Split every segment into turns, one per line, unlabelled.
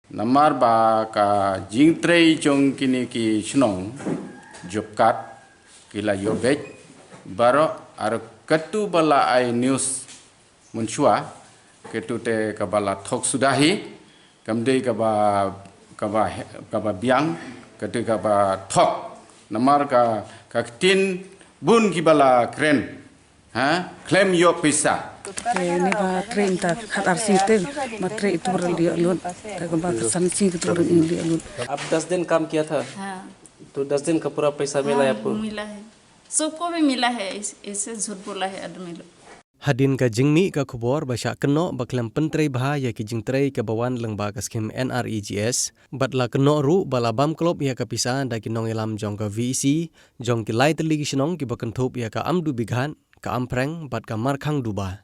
Namar ba ka jingtrei chong kini ki snong jobkat kila yobek baro ar katu bala ai news munchua ketu te kabala thok sudahi kamdei kaba biang ketu kaba thok namar ka tin bun ki bala kren ha claim yok pisa
ini ba train ta khatar sinte matre itu berlian lut tak ba kesan sing itu berlian lut
अब 10 दिन काम किया था
हाँ,
तो 10 दिन का पूरा पैसा मिला है आपको
मिला है सबको भी मिला है ऐसे झूठ बोला है आदमी लोग
Hadin ka jingmi ka khubor basha keno baklam pentrei bahaya ki jingtrei ka bawan lengba ka skim NREGS batla keno ru bala bam klop ya ka pisa da ki nong elam jong ka VEC jong ki lai teli ki snong ki bakan thop ya ka amdu bighan ka amprang bat ka markhang duba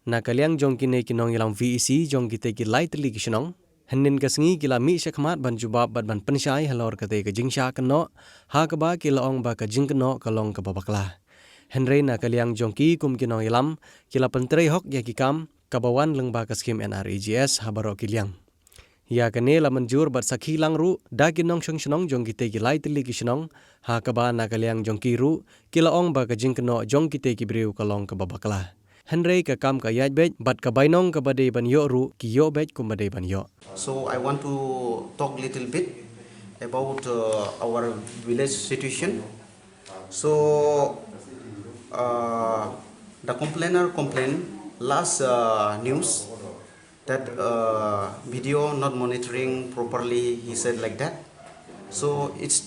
na kaliang jong ki ne ki nong elam VEC jong ki te ki lai teli ki snong Henin ka sengi kila mi syakmat ban jubab bat ban pensyai halor ka te ka jingsha keno ha ka ba ki laong ba ka jing keno ka long ka babakla Henry na kaliang jongki kum kinong ilam kila pentrei hok ya kikam kabawan lengba ka skim NREGS habaro kiliang. Ya kane la manjur bat sakhi langru da kinong shnong jongki te kilai tili kishnong ha kaba na kaliang jongki ru kila ong ba ka jingkno jongki te kibriu kalong ka babakla. Henry ka kam ka yajbej bat ka bainong ka bade ban yo ru ki yo bej kum bade ban yo.
So I want to talk little bit about our village situation. So the complainer complained last news that video not monitoring properly, he said like that. So it's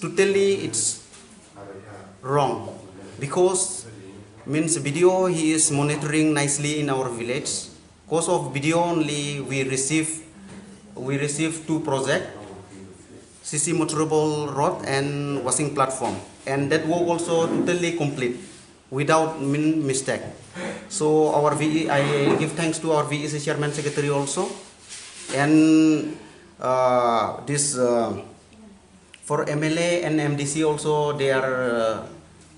wrong because means video he is monitoring nicely in our village. Cause of video only we receive 2 projects, CC motorable road and washing platform, and that work also totally complete without mistake. So our I give thanks to our VEC chairman secretary also, and this for MLA and MDC also they are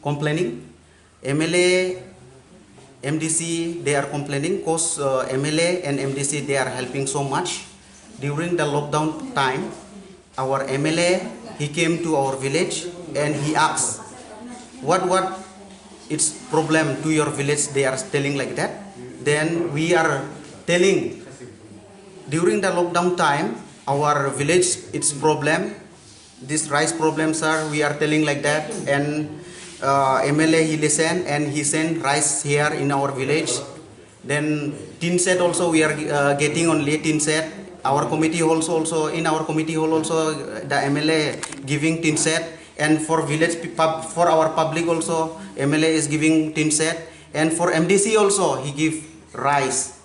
complaining. MLA, MDC they are complaining because MLA and MDC they are helping so much during the lockdown time. Our MLA he came to our village and he asked what it's problem to your village, they are telling like that. Then we are telling during the lockdown time our village it's problem, this rice problems are, we are telling like that, and MLA he listened and he sent rice here in our village. Then tin set also we are getting only tin set. Our committee also in our committee hall also the MLA giving tin set. And for village for our public also MLA is giving tin set, and for MDC also he give rice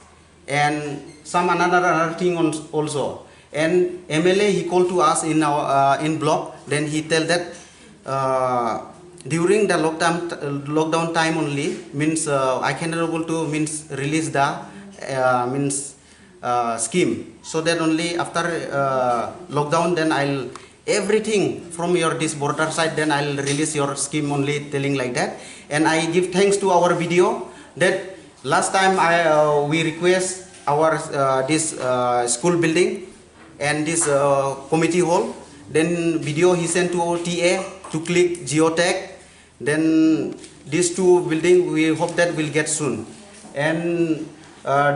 and some another thing also. And MLA he called to us in our in block, then he tell that during the lockdown time only means I cannot able to means release the scheme, so that only after lockdown then I'll everything from your this border side, then I'll release your scheme only, telling like that. And I give thanks to our video that last time we request our this school building and this committee hall, then video he sent to OTA to click geotag, then these 2 building we hope that will get soon. And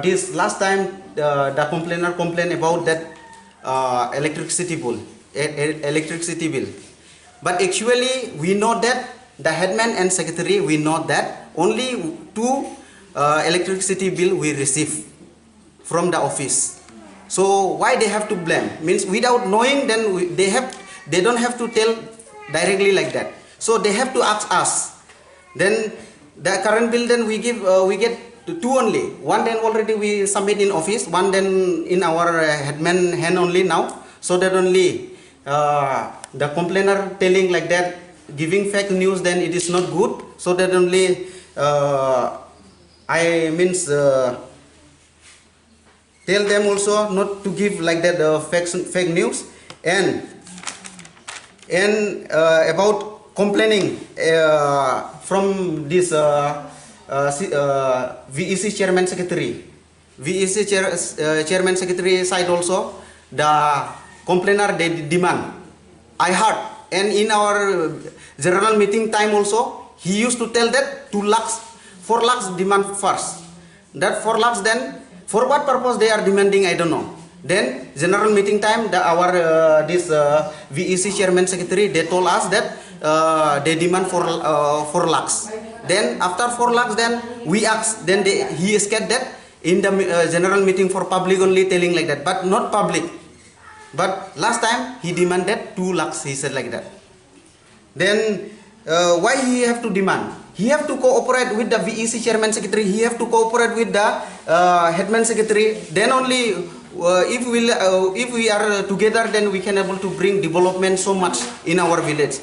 this last time the complainer complained about that electricity bill, but actually we know that the headman and secretary we know that only 2 electricity bill we receive from the office. So why they have to blame? Means without knowing, then they don't have to tell directly like that. So they have to ask us. Then the current bill then we get 2 only. One then already we submit in office. One then in our headman hand only now. So that only the complainer telling like that, giving fake news, then it is not good. So that only I means tell them also not to give like that fake news. And about complaining from this VEC chairman secretary side also, the complainer they demand. I heard, and in our general meeting time also, he used to tell that 2 lakhs, 4 lakhs demand first. That 4 lakhs then, for what purpose they are demanding, I don't know. Then general meeting time, our VEC chairman secretary, they told us that they demand 4 lakhs. Then after 4 lakhs, then we asked, then he said that in the general meeting for public only telling like that, but not public. But last time he demanded 2 lakhs, he said like that. Then why he have to demand? He have to cooperate with the VEC chairman secretary. He have to cooperate with the headman secretary. Then only if we are together, then we can able to bring development so much in our village.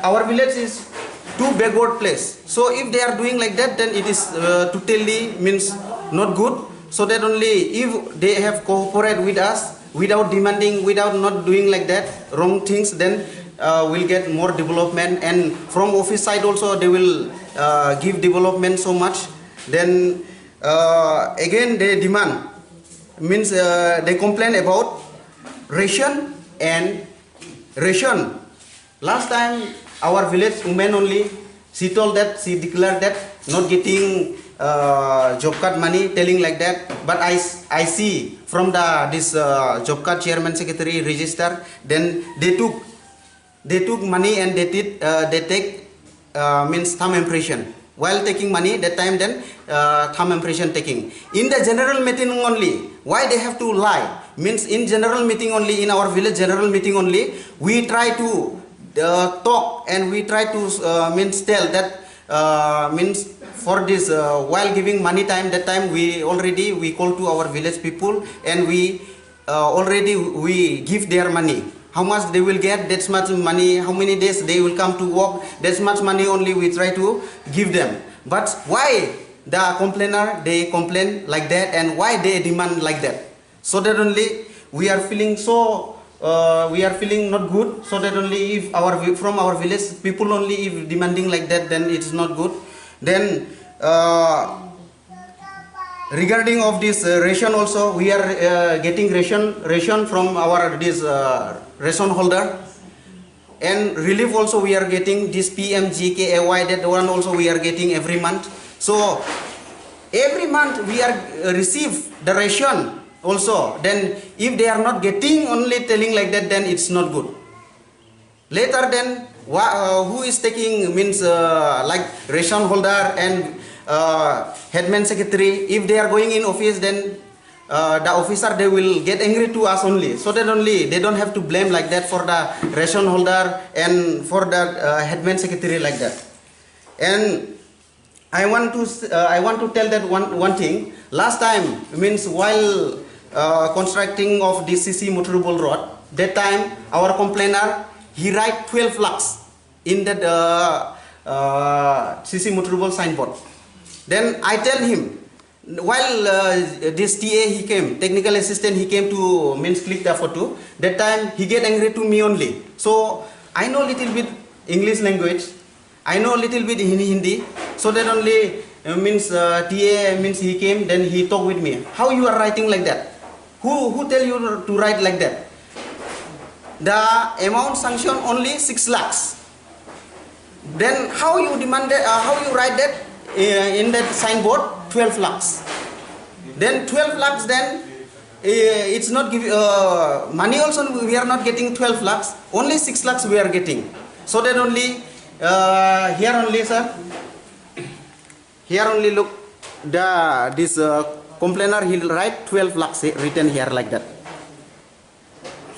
Our village is too backward place. So if they are doing like that, then it is totally means not good. So that only if they have cooperate with us without demanding, without not doing like that wrong things, then we'll get more development. And from office side also they will give development so much. Then again they demand, means they complain about ration and ration. Last time our village woman only, she told that, she declared that not getting job card money, telling like that. But I see from this job card chairman secretary register, then they took money and they take means thumb impression. While taking money, that time then thumb impression taking. In the general meeting only, why they have to lie? Means in general meeting only, in our village general meeting only, we try to talk and we try to means tell that means for this while giving money time, that time we call to our village people and we we give their money. How much they will get, that's much money. How many days they will come to work, that's much money only we try to give them. But why the complainer, they complain like that, and why they demand like that? So that only we are feeling not good. So that only if from our village people only if demanding like that, then it is not good. Then regarding of this ration also, we are getting ration from our ration holder, and relief also we are getting this PMGKAY, that one also we are getting every month. So every month we are receive the ration also. Then if they are not getting, only telling like that, then it's not good. Later then who is taking, means like ration holder and headman secretary, if they are going in office, then the officer, they will get angry to us only. So that only they don't have to blame like that for the ration holder and for the headman secretary like that. And I want to tell that one thing. Last time, means while constructing of this CC Motorable Road, that time our complainer, he write 12 lakhs in that CC Motorable signboard. Then I tell him, while this TA he came, technical assistant, he came to means click the photo. That time he get angry to me only. So I know little bit English language, I know little bit Hindi. So that only means TA means he came, then he talked with me. How you are writing like that? Who tell you to write like that? The amount sanctioned only 6 lakhs. Then how you demand that, how you write that in that signboard 12 lakhs? Then 12 lakhs, then it's not give money also, we are not getting 12 lakhs, only 6 lakhs we are getting. So then only here only, sir, here only look, this complainer, he'll write 12 lakhs written here like that.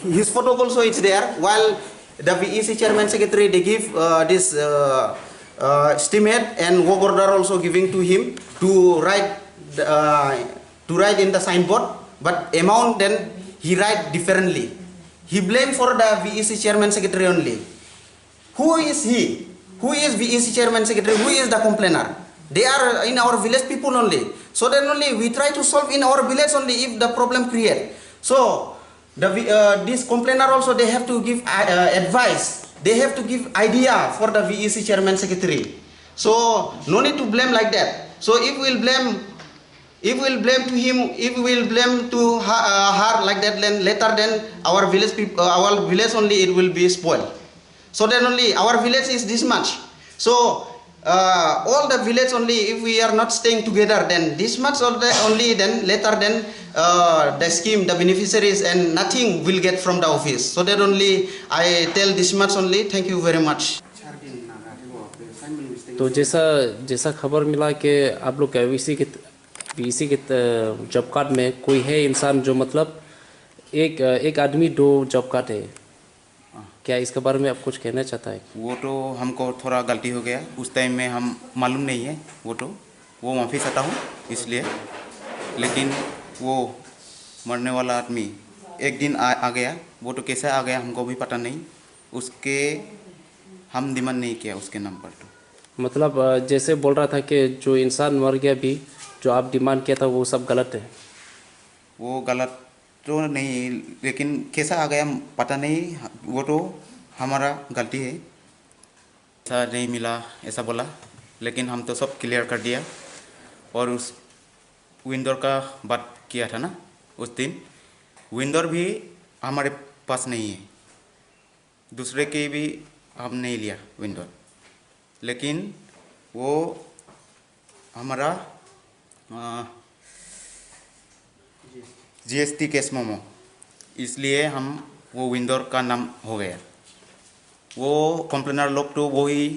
His photo also is there, while the VEC chairman secretary, they give this estimate and work order also giving to him to write in the signboard, but amount then he write differently. He blame for the VEC chairman secretary only. Who is he? Who is VEC chairman secretary? Who is the complainer? They are in our village people only. So then only we try to solve in our village only if the problem create. So this complainer also, they have to give advice. They have to give idea for the VEC chairman secretary. So no need to blame like that. So if we'll blame If we'll blame to him, if we'll blame to her like that, then later then our village people, our village only it will be spoiled. So then only our village is this much. So all the village only, if we are not staying together, then this much only, then later then the scheme, the beneficiaries and nothing will get from the office. So that only I tell this much only. Thank you very much.
तो जैसा खबर मिला कि आप लोग VC के job card में कोई है इंसान जो मतलब एक आदमी 2 जॉब कार्ड है, क्या इसके बारे में आप कुछ कहना चाहता है?
वो तो हमको थोड़ा गलती हो गया उस टाइम में, हम मालूम नहीं है वो माफ़ी चाहता हूँ इसलिए। लेकिन वो मरने वाला आदमी एक दिन आ गया, वो तो कैसे आ गया हमको भी पता नहीं, उसके हम डिमांड नहीं किया उसके नाम पर। तो
मतलब जैसे बोल रहा था कि जो इंसान मर गया भी, जो आप डिमांड किया था वो सब गलत है।
वो गलत तो नहीं, लेकिन कैसा आ गया पता नहीं, वो तो हमारा गलती है। ऐसा नहीं मिला ऐसा बोला, लेकिन हम तो सब क्लियर कर दिया। और उस विंडोर का बात किया था ना उस दिन, विंडोर भी हमारे पास नहीं है, दूसरे के भी हम नहीं लिया विंडोर। लेकिन वो हमारा GST केस मोमो, इसलिए हम वो विंडोर का नाम हो गया। वो कंप्लेनर लोग तो वो ही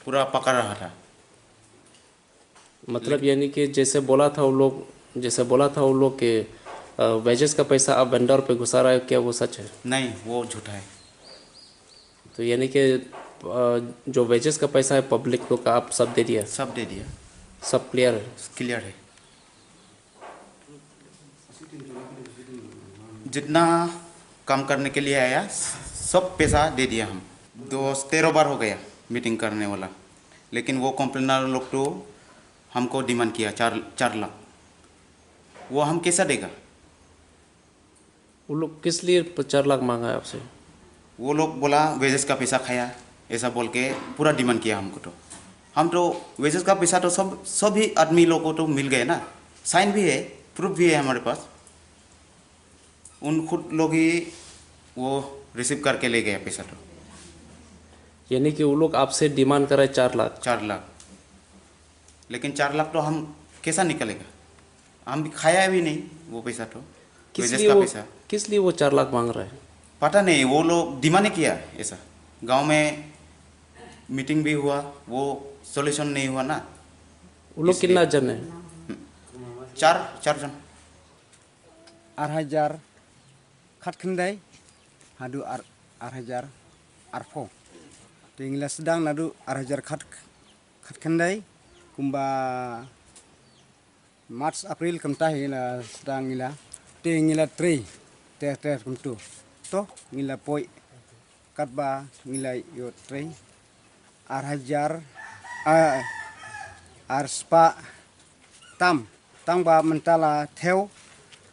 पूरा पकड़ रहा था।
मतलब यानी कि जैसे बोला था वो लोग के वेजेस का पैसा आप वेंडर पे घुसा रहा है, क्या वो सच है?
नहीं, वो झूठा है।
तो यानी कि जो वेजेस का पैसा है पब्लिक लोग का आप सब दे दिया?
सब दे दिया,
सब क्लियर है?
क्लियर है। जितना काम करने के लिए आया सब पैसा दे दिया हम। 13 बार हो गया मीटिंग करने वाला, लेकिन वो कंप्लेनर लोग तो हमको डिमांड किया 4 लाख। वो हम कैसा देगा?
वो लोग किस लिए 4 लाख मांगा है आपसे?
वो लोग बोला वेजेस का पैसा खाया, ऐसा बोल के पूरा डिमांड किया हमको। तो हम तो वेजेस का पैसा तो सभी आदमी लोगों को तो मिल गए ना, साइन भी है, प्रूफ भी है हमारे पास। उन खुद लोग ही वो रिसीव करके ले गए पैसा। तो
यानी कि वो लोग आपसे डिमांड कर रहे 4 लाख?
4 लाख, लेकिन 4 लाख तो हम कैसा निकलेगा? हम भी खाया भी नहीं वो पैसा। तो वेजेस का पैसा
किस लिए वो 4 लाख मांग रहा है?
पता नहीं, वो लोग डिमांड किया ऐसा। गांव में मीटिंग भी हुआ, वो सॉल्यूशन नहीं हुआ ना।
वो लोग कितना जन है?
4 जन।
4,000 खाटखोन्दाय hadu 4,000 arfo tingla sedang nadu 4,000 खाटखोन्दाय kumba March April kamta hila sedang ngila tingila 3 ter kumtu to ngila poi katba ngila yo 3 4,000 arspa tam ba mentala theo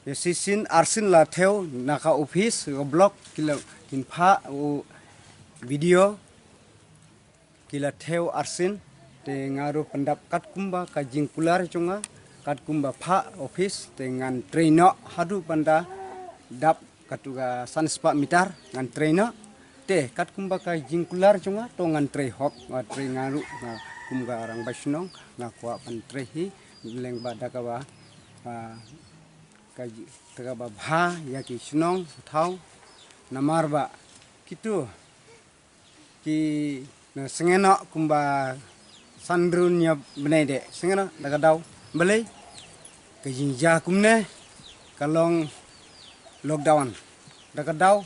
sisin arsin la theo naka office blog kila kinpha video kila theo arsin te ngaru pendap kat kumba ka jingkular chunga kat kumba pha office te ngan traino hadu panda dap katuga sanspa mitar ngan traino te kat kumba ka jingkular chunga to ngan tre hok tre ngaru kumga orang basnong ngakwa pan tre hi leng badakawa kaji tagaba bha yaki snong thau namarba kitu ki na sengena kumba sandrunya benede sengena daga daw balai kajinja kumne kalong lockdown daga daw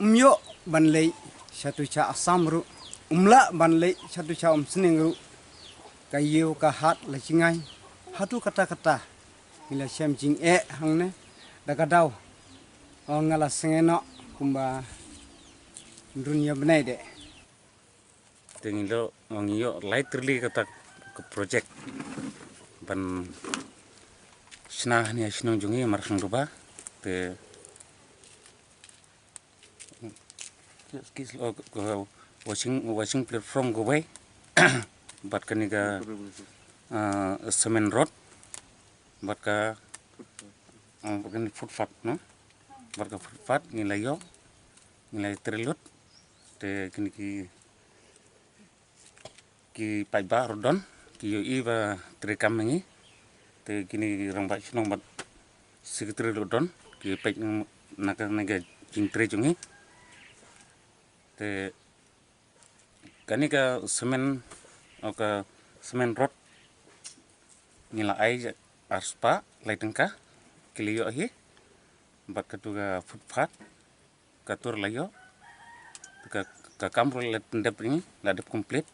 umyo banlei satu cha asam ru umla banlei satu cha sning ru kayu ka hat la cingai hatu kata-kata ngila syam jing hangne daga daw ngala sengena kumba dunia benede
Tingilo ngiyo light really kata project ban snah ni asnong jungi marsang ruba te kis watching platform go bay bat kaniga semen road bat ka bukan footpath no bat ka footpath nilai trelut te kini ki paiba rodon ki yo iba trekam ngi te kini rang ba chnong bat sekretari rodon ki pek naka naga jingtre jungi te kani ka semen road nila ai arspa laitengka kiliyo hi bat katuga footpath katur layo ka kamro let ndep ni ladep complete